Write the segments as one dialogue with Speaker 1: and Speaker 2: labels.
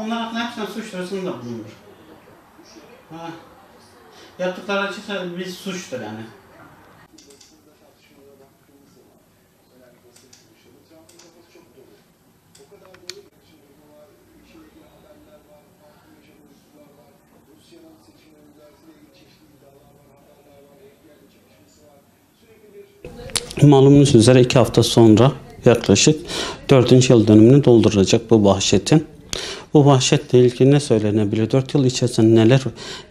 Speaker 1: Onlar hakkında hepsine suç duyurusunda bulunur. Ha. Yaptıkları açıkça bir suçtur yani.
Speaker 2: Malumunuz üzere 2 hafta sonra yaklaşık 4. yıl dönümünü dolduracak bu vahşetin. Bu vahşetle ilgili ne söylenebilir? 4 yıl içerisinde neler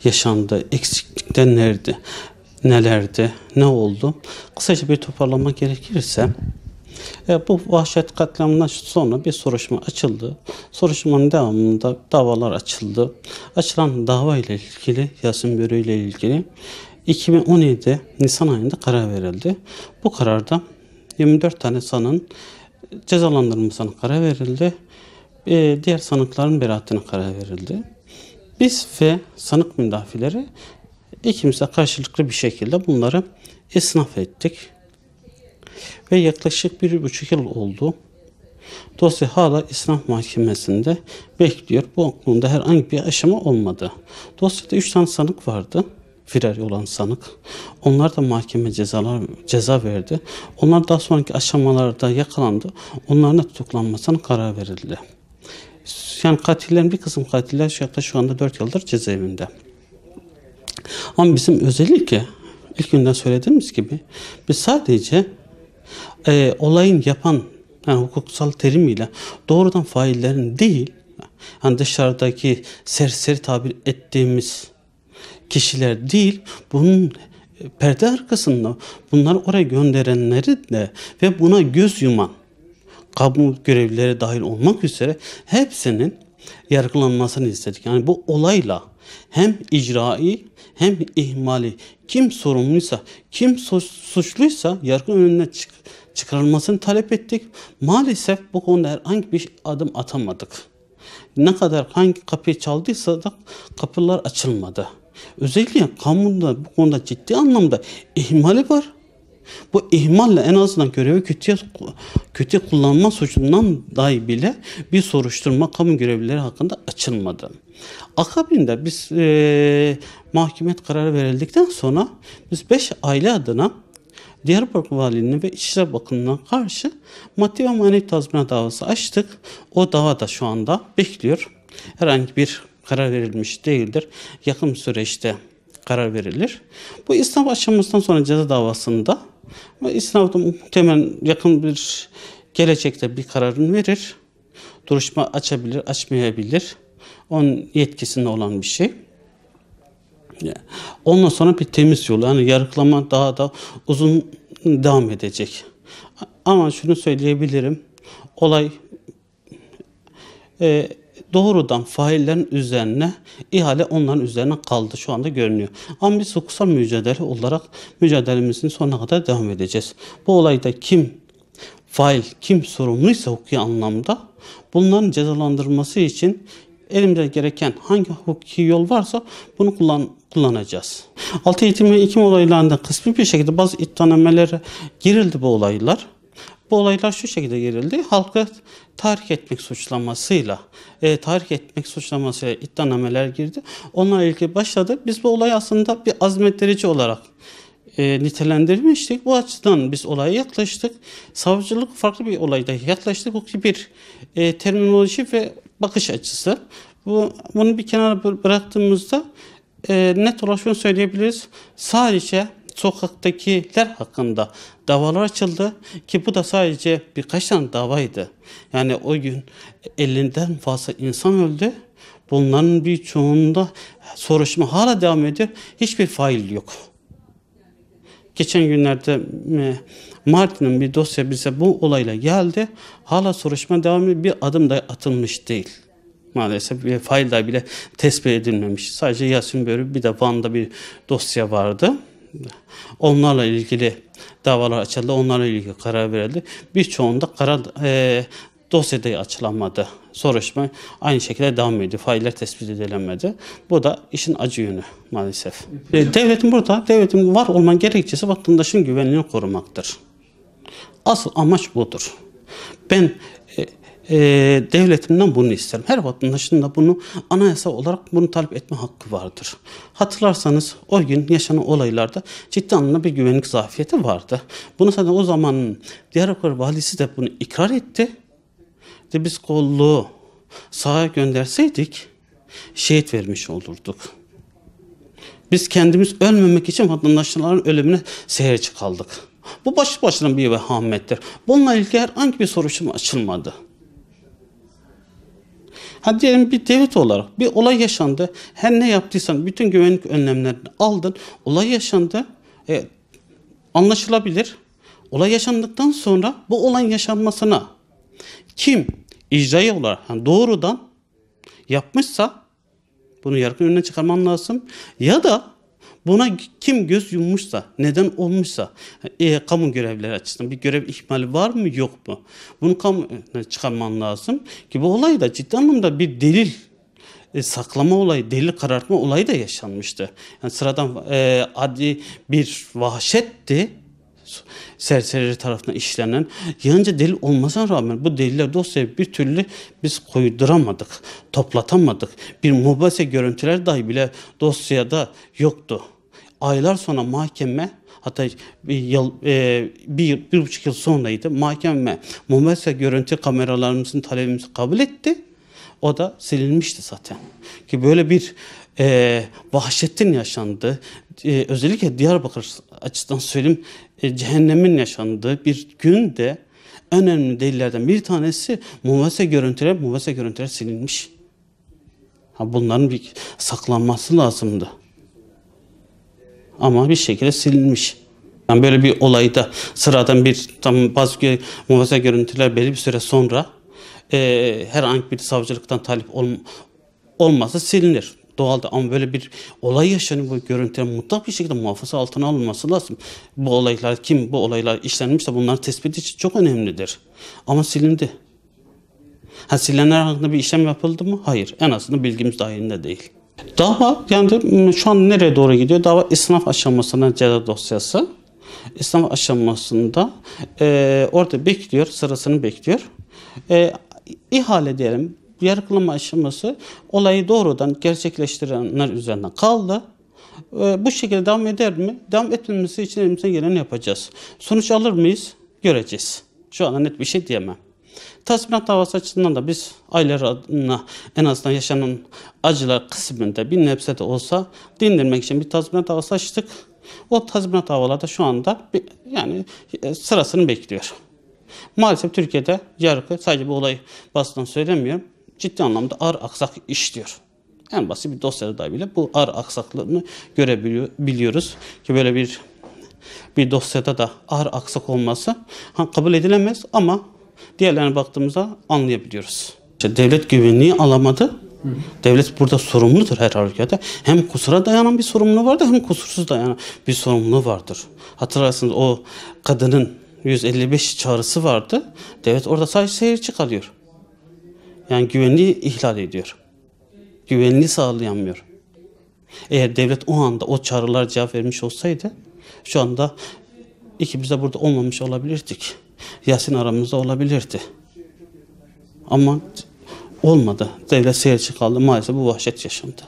Speaker 2: yaşandı? Eksiklikler nerede? Nelerdi? Ne oldu? Kısaca bir toparlamak gerekirse bu vahşet katliamından sonra bir soruşturma açıldı. Soruşturmanın devamında davalar açıldı. Açılan dava ile ilgili, Yasin Börü ile ilgili 2017 Nisan ayında karar verildi. Bu kararda 24 tane sanığın cezalandırılmasına karar verildi. Diğer sanıkların beraatine karar verildi. Biz ve sanık müdafileri ikimiz de karşılıklı bir şekilde bunları isnaf ettik. Ve yaklaşık 1,5 yıl oldu. Dosya hala isnaf mahkemesinde bekliyor. Bu konuda herhangi bir aşama olmadı. Dosyada 3 tane sanık vardı. Firar olan sanık. Onlar da mahkeme ceza verdi. Onlar daha sonraki aşamalarda yakalandı. Onların da tutuklanmasına karar verildi. Yani katillerin bir kısım katiller şu anda 4 yıldır cezaevinde. Ama bizim özellikle ilk günden söylediğimiz gibi biz sadece olayın yapan, yani hukuksal terimiyle doğrudan faillerin değil, yani dışarıdaki serseri tabir ettiğimiz kişiler değil, bunun perde arkasında bunları oraya gönderenleri de ve buna göz yuman kamu görevlileri dahil olmak üzere hepsinin yargılanmasını istedik. Yani bu olayla hem icrai hem ihmali kim sorumluysa, kim suçluysa yargı önüne çıkarılmasını talep ettik. Maalesef bu konuda herhangi bir adım atamadık. Ne kadar hangi kapıyı çaldıysa da kapılar açılmadı. Özellikle kamuda bu konuda ciddi anlamda ihmali var. Bu ihmalle en azından görevi kötüye kullanma suçundan dahi bile bir soruşturma kamu görevlileri hakkında açılmadı. Akabinde biz mahkemiyet kararı verildikten sonra biz 5 aile adına Diyarbakır Valiliğine ve İçişleri Bakanlığı'na karşı maddi ve manevi tazminat davası açtık. O dava da şu anda bekliyor. Herhangi bir karar verilmiş değildir. Yakın süreçte karar verilir. Bu isnaf aşamasından sonra ceza davasında isnafta muhtemelen yakın bir gelecekte bir kararını verir. Duruşma açabilir, açmayabilir. Onun yetkisinde olan bir şey. Ondan sonra bir temiz yol. Yani yargılama daha da uzun devam edecek. Ama şunu söyleyebilirim. Olay doğrudan faillerin üzerine, ihale onların üzerine kaldı. Şu anda görünüyor. Ama biz hukuksal mücadele olarak mücadelemizin sonuna kadar devam edeceğiz. Bu olayda kim fail, kim sorumluysa hukuki anlamda bunların cezalandırılması için elimizde gereken hangi hukuki yol varsa bunu kullanacağız. 6 Ekim ve Ekim olaylarında kısmi bir şekilde bazı iddianamelere girildi bu olaylar. Bu olaylar şu şekilde girildi. Halkı tahrik etmek suçlamasıyla iddianameler girdi. Onlarla ilgili başladı. Biz bu olayı aslında bir azmettirici olarak nitelendirmiştik. Bu açıdan biz olaya yaklaştık. Savcılık farklı bir olayda yaklaştık. Bu bir terminoloji ve bakış açısı. Bunu bir kenara bıraktığımızda net olarak şunu söyleyebiliriz. Sadece sokaktakiler hakkında davalar açıldı ki bu da sadece birkaç tane davaydı. Yani o gün 50'den fazla insan öldü. Bunların birçoğunda soruşturma hala devam ediyor. Hiçbir fail yok. Geçen günlerde Mardin'in bir dosya bize bu olayla geldi. Hala soruşturma devam ediyor. Bir adım da atılmış değil. Maalesef bir fail daha bile tespit edilmemiş. Sadece Yasin Börü, bir de Van'da bir dosya vardı. Onlarla ilgili davalar açıldı. Onlarla ilgili karar verildi. Birçoğunda dosyada açılamadı. Soruşturma aynı şekilde devam ediyor. Failler tespit edilemedi. Bu da işin acı yönü maalesef. Devletin var olma gerekçesi vatandaşın güvenliğini korumaktır. Asıl amaç budur. Ben devletimden bunu isterim. Her vatandaşın da bunu anayasa olarak bunu talep etme hakkı vardır. Hatırlarsanız o gün yaşanan olaylarda ciddi anlamda bir güvenlik zafiyeti vardı. Bunu zaten o zaman Diyarbakır valisi de bunu ikrar etti. Biz kolluğu sağa gönderseydik şehit vermiş olurduk. Biz kendimiz ölmemek için vatandaşların ölümüne seyirci kaldık. Bu başlı başına bir vehamettir. Bununla ilgili herhangi bir soruşturma açılmadı. Hadi diyelim bir devlet olarak bir olay yaşandı. Her ne yaptıysan bütün güvenlik önlemlerini aldın. Olay yaşandı. Anlaşılabilir. Olay yaşandıktan sonra bu olayın yaşanmasına kim icraî olarak yani doğrudan yapmışsa bunu yargı önüne çıkarman lazım. Ya da buna kim göz yummuşsa, neden olmuşsa, kamu görevlileri açısından bir görev ihmali var mı yok mu? Bunu kamu önüne çıkarman lazım ki bu olayda ciddi anlamda bir delil saklama olayı, delil karartma olayı da yaşanmıştı. Yani sıradan adli bir vahşetti. Serseriler tarafından işlenen yığınca delil olmasına rağmen bu deliller dosyaya bir türlü biz koyduramadık, toplatamadık. Bir mubase görüntüler dahi bile dosyada yoktu. Aylar sonra mahkeme, hatta bir buçuk yıl sonraydı, mahkeme mubase görüntü kameralarımızın talebimizi kabul etti. O da silinmişti zaten. Ki böyle bir vahşetin yaşandığı, özellikle Diyarbakır açısından söyleyeyim, cehennemin yaşandığı bir günde en önemli delillerden bir tanesi mubase görüntüler silinmiş. Bunların bir saklanması lazımdı. Ama bir şekilde silinmiş. Yani böyle bir olayda sıradan bazı mubase görüntüler belli bir süre sonra herhangi bir savcılıktan talip olmazsa silinir. Doğaldır ama böyle bir olay yaşanıyor, bu görüntülerin mutlak bir şekilde muhafaza altına alınması lazım. Bu olaylar işlenmişse bunların tespiti için çok önemlidir. Ama silindi. Silinenler hakkında bir işlem yapıldı mı? Hayır. En azından bilgimiz dahilinde değil. Dava yani şu an nereye doğru gidiyor? Dava istinaf aşamasına ceza dosyası. İstinaf aşamasında orada bekliyor, sırasını bekliyor. İhale diyelim. Yargılama aşaması olayı doğrudan gerçekleştirenler üzerinden kaldı. Bu şekilde devam eder mi? Devam etmemesi için elimizden geleni yapacağız. Sonuç alır mıyız? Göreceğiz. Şu anda net bir şey diyemem. Tazminat davası açısından da biz aileler adına en azından yaşanan acılar kısmında bir nebze de olsa dindirmek için bir tazminat davası açtık. O tazminat davaları da şu anda sırasını bekliyor. Maalesef Türkiye'de yargı, sadece bu olayı basından söylemiyorum, ciddi anlamda ağır aksak işliyor. En basit bir dosyada da bile bu ağır aksaklığını görebiliyoruz ki böyle bir dosyada da ağır aksak olması kabul edilemez ama diğerlerine baktığımızda anlayabiliyoruz. Devlet güvenliği alamadı. Devlet burada sorumludur her halükarda. Hem kusura dayanan bir sorumluluğu vardır hem kusursuz dayanan bir sorumluluğu vardır. Hatırlarsınız o kadının 155 çağrısı vardı. Devlet orada sadece seyirci kalıyor. Yani güvenliği ihlal ediyor. Güvenliği sağlayamıyor. Eğer devlet o anda o çağrılara cevap vermiş olsaydı şu anda ikimiz de burada olmamış olabilirdik. Yasin aramızda olabilirdi. Ama olmadı. Devlet seyirci kaldı. Maalesef bu vahşet yaşandı.